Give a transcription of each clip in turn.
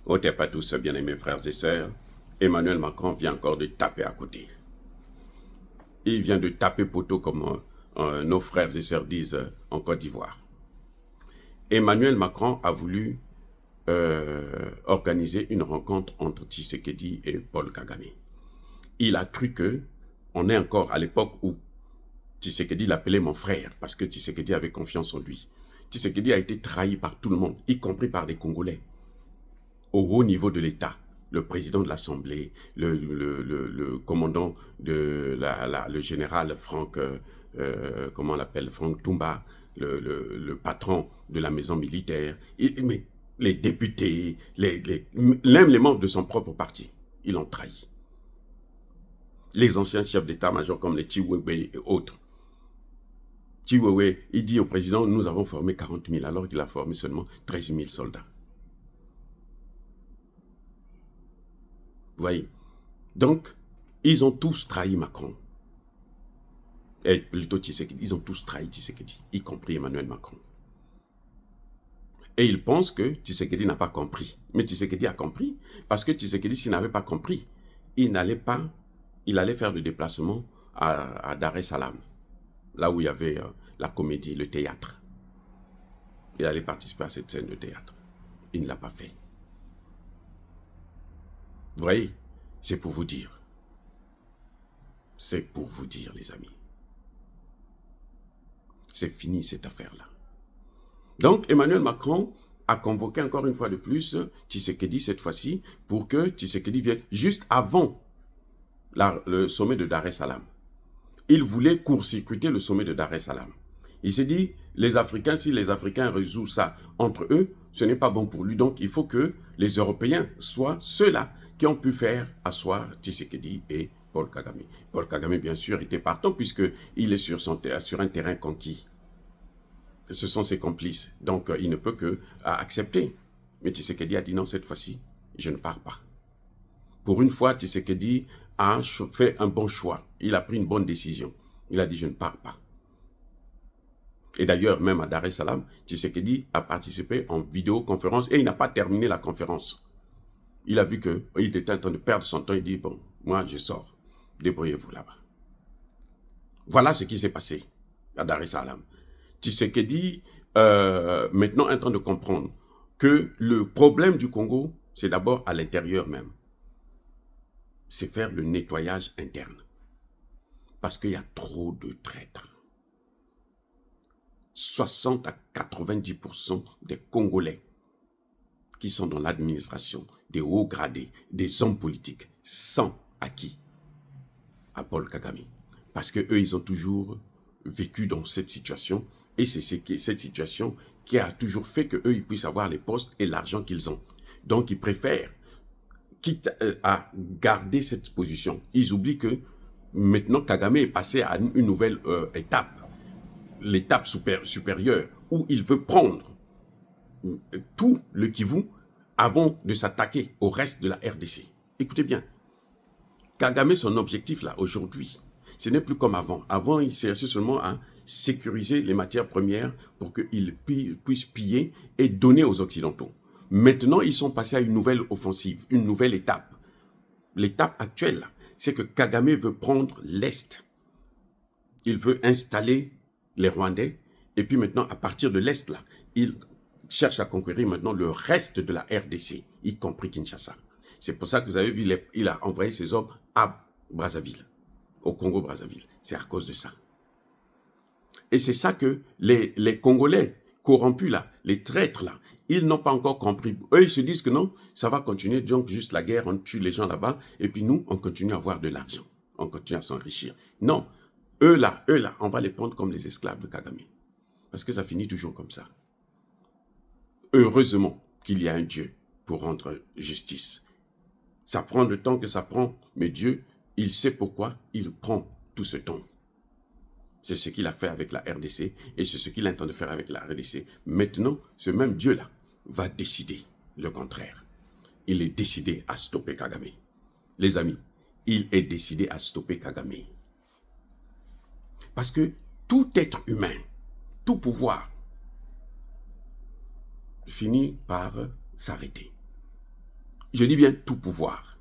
Ôtez pas tous, bien-aimés frères et sœurs. Emmanuel Macron vient encore de taper à côté. Il vient de taper poteau, comme nos frères et sœurs disent en Côte d'Ivoire. Emmanuel Macron a voulu organiser une rencontre entre Tshisekedi et Paul Kagame. Il a cru que, on est encore à l'époque où Tshisekedi l'appelait mon frère, parce que Tshisekedi avait confiance en lui. Tshisekedi a été trahi par tout le monde, y compris par des Congolais, au haut niveau de l'État. Le président de l'Assemblée, le commandant de le général Franck, comment on l'appelle, Franck Toumba, le patron de la maison militaire, mais les députés, même les membres de son propre parti, ils l'ont trahi. Les anciens chefs d'état-major comme les Chiwewe et autres. Chiwewe, il dit au président, nous avons formé 40 000, alors qu'il a formé seulement 13 000 soldats. Vous voyez? Donc, ils ont tous trahi Macron. Et plutôt Tshisekedi. Ils ont tous trahi Tshisekedi, y compris Emmanuel Macron. Et ils pensent que Tshisekedi n'a pas compris. Mais Tshisekedi a compris. Parce que Tshisekedi, s'il n'avait pas compris, il allait faire le déplacement à Dar es Salaam. Là où il y avait la comédie, le théâtre. Il allait participer à cette scène de théâtre. Il ne l'a pas fait. Vous voyez? C'est pour vous dire. C'est pour vous dire, les amis. C'est fini cette affaire-là. Donc, Emmanuel Macron a convoqué encore une fois de plus Tshisekedi cette fois-ci pour que Tshisekedi vienne juste avant le sommet de Dar es Salaam. Il voulait court-circuiter le sommet de Dar es Salaam. Il s'est dit, les Africains, si les Africains résolvent ça entre eux, ce n'est pas bon pour lui. Donc, il faut que les Européens soient ceux-là qui ont pu faire asseoir Tshisekedi et Paul Kagame. Paul Kagame, bien sûr, était partant puisqu'il est sur un terrain conquis. Ce sont ses complices. Donc, il ne peut que accepter. Mais Tshisekedi a dit non, cette fois-ci, je ne pars pas. Pour une fois, Tshisekedi a fait un bon choix. Il a pris une bonne décision. Il a dit, je ne pars pas. Et d'ailleurs, même à Dar es Salaam, Tshisekedi a participé en vidéoconférence et il n'a pas terminé la conférence. Il a vu qu'il était en train de perdre son temps. Il dit, bon, moi, je sors. Débrouillez-vous là-bas. Voilà ce qui s'est passé à Dar es Salaam. Tshisekedi, maintenant, est en train de comprendre que le problème du Congo, c'est d'abord à l'intérieur même. C'est faire le nettoyage interne. Parce qu'il y a trop de traîtres. 60 à 90% des Congolais qui sont dans l'administration, des hauts gradés, des hommes politiques, sont acquis à Paul Kagame. Parce qu'eux, ils ont toujours vécu dans cette situation. Et c'est cette situation qui a toujours fait qu'eux, ils puissent avoir les postes et l'argent qu'ils ont. Donc, ils préfèrent, quitte à garder cette position, ils oublient que maintenant, Kagame est passé à une nouvelle étape. L'étape supérieure, où il veut prendre tout le Kivu avant de s'attaquer au reste de la RDC. Écoutez bien, Kagame, son objectif là, aujourd'hui, ce n'est plus comme avant. Avant, il cherchait seulement à sécuriser les matières premières pour qu'ils puissent piller et donner aux Occidentaux. Maintenant, ils sont passés à une nouvelle offensive, une nouvelle étape. L'étape actuelle, c'est que Kagame veut prendre l'Est. Il veut installer les Rwandais, et puis maintenant, à partir de l'Est, là, il cherche à conquérir maintenant le reste de la RDC, y compris Kinshasa. C'est pour ça que vous avez vu, il a envoyé ses hommes à Brazzaville, au Congo-Brazzaville. C'est à cause de ça. Et c'est ça que les Congolais corrompus là, les traîtres là, ils n'ont pas encore compris. Eux, ils se disent que non, ça va continuer, donc juste la guerre, on tue les gens là-bas, et puis nous, on continue à avoir de l'argent. On continue à s'enrichir. Non, eux là, on va les prendre comme les esclaves de Kagame. Parce que ça finit toujours comme ça. Heureusement qu'il y a un Dieu pour rendre justice. Ça prend le temps que ça prend, mais Dieu, il sait pourquoi il prend tout ce temps. C'est ce qu'il a fait avec la RDC et c'est ce qu'il entend de faire avec la RDC. Maintenant, ce même Dieu-là va décider le contraire. Il est décidé à stopper Kagame. Les amis, il est décidé à stopper Kagame. Parce que tout être humain, tout pouvoir, finit par s'arrêter. Je dis bien tout pouvoir.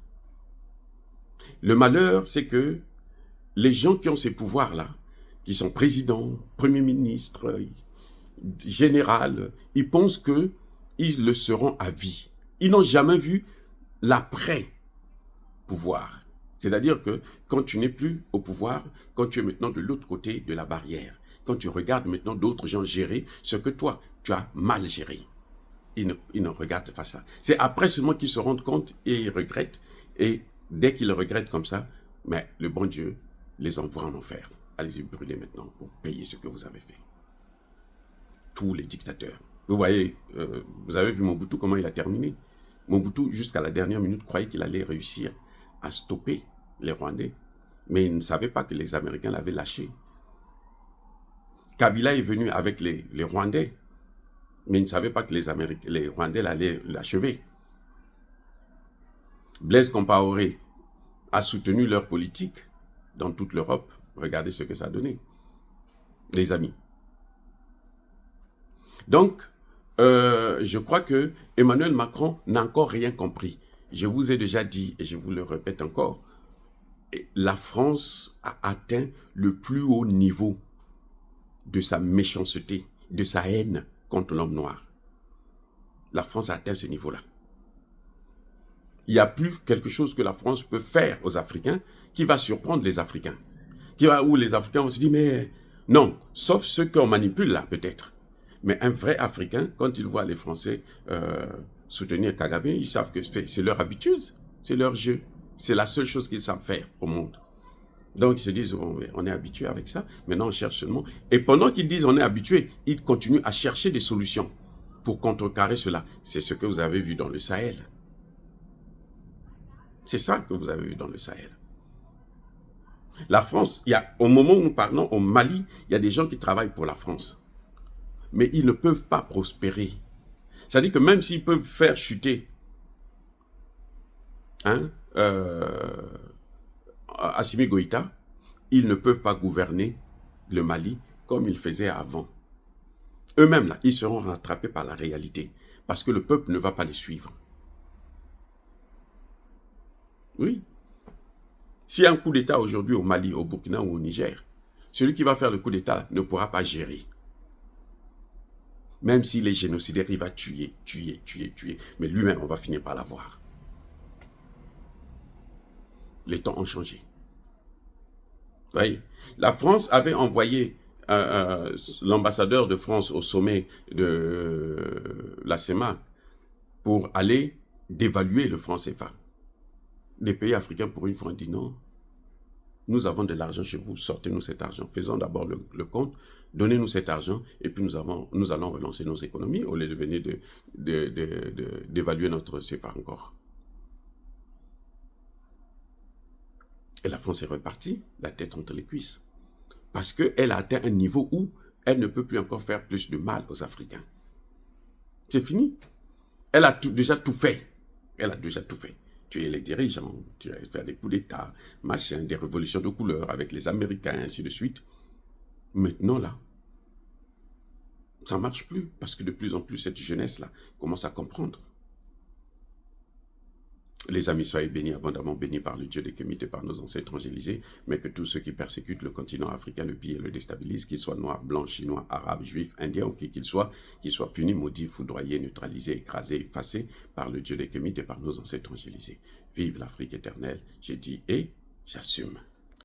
Le malheur, c'est que les gens qui ont ces pouvoirs-là, qui sont présidents, premiers ministres, général, ils pensent qu'ils le seront à vie. Ils n'ont jamais vu l'après-pouvoir. C'est-à-dire que quand tu n'es plus au pouvoir, quand tu es maintenant de l'autre côté de la barrière, quand tu regardes maintenant d'autres gens gérer ce que toi, tu as mal géré, ils ne regardent pas ça. C'est après seulement qu'ils se rendent compte et ils regrettent. Et dès qu'ils le regrettent comme ça, mais le bon Dieu les envoie en enfer. Allez-y brûler maintenant pour payer ce que vous avez fait. Tous les dictateurs. Vous voyez, vous avez vu Mobutu, comment il a terminé. Mobutu, jusqu'à la dernière minute, croyait qu'il allait réussir à stopper les Rwandais. Mais il ne savait pas que les Américains l'avaient lâché. Kabila est venu avec les Rwandais, mais il ne savait pas que les Rwandais allaient l'achever. Blaise Compaoré a soutenu leur politique dans toute l'Europe. Regardez ce que ça a donné, les amis. Donc, je crois que Emmanuel Macron n'a encore rien compris. Je vous ai déjà dit, et je vous le répète encore, la France a atteint le plus haut niveau de sa méchanceté, de sa haine contre l'homme noir. La France a atteint ce niveau-là. Il n'y a plus quelque chose que la France peut faire aux Africains qui va surprendre les Africains. Où les Africains vont se dire, mais non, sauf ceux qu'on manipule là, peut-être. Mais un vrai Africain, quand il voit les Français soutenir Kagame, ils savent que c'est leur habitude, c'est leur jeu. C'est la seule chose qu'ils savent faire au monde. Donc ils se disent, on est habitué avec ça, maintenant on cherche seulement. Et pendant qu'ils disent on est habitué, ils continuent à chercher des solutions pour contrecarrer cela. C'est ce que vous avez vu dans le Sahel. C'est ça que vous avez vu dans le Sahel. La France, au moment où nous parlons, au Mali, il y a des gens qui travaillent pour la France. Mais ils ne peuvent pas prospérer. C'est-à-dire que même s'ils peuvent faire chuter Assimi Goïta, ils ne peuvent pas gouverner le Mali comme ils faisaient avant. Eux-mêmes, là, ils seront rattrapés par la réalité. Parce que le peuple ne va pas les suivre. Oui. S'il y a un coup d'État aujourd'hui au Mali, au Burkina ou au Niger, celui qui va faire le coup d'État ne pourra pas gérer. Même s'il est génocidaire, il va tuer. Mais lui-même, on va finir par l'avoir. Les temps ont changé. Vous voyez, la France avait envoyé l'ambassadeur de France au sommet de la CEMAC pour aller dévaluer le franc CFA. Les pays africains, pour une fois, ont dit non. Nous avons de l'argent chez vous, sortez-nous cet argent. Faisons d'abord le compte, donnez-nous cet argent, et puis nous allons relancer nos économies au lieu de venir d'évaluer notre CFA encore. Et la France est repartie, la tête entre les cuisses. Parce qu'elle a atteint un niveau où elle ne peut plus encore faire plus de mal aux Africains. C'est fini. Elle a déjà tout fait. Elle a déjà tout fait. Tu es les dirigeants, tu vas faire des coups d'État, machin, des révolutions de couleur avec les Américains, ainsi de suite. Maintenant, là, ça ne marche plus. Parce que de plus en plus, cette jeunesse-là commence à comprendre. Les amis, soyez bénis, abondamment bénis par le Dieu des Kémites et par nos ancêtres angélisés, mais que tous ceux qui persécutent le continent africain, le pillent et le déstabilisent, qu'ils soient noirs, blancs, chinois, arabes, juifs, indiens ou qui qu'ils soient punis, maudits, foudroyés, neutralisés, écrasés, effacés par le Dieu des Kémites et par nos ancêtres angélisés. Vive l'Afrique éternelle, j'ai dit et j'assume.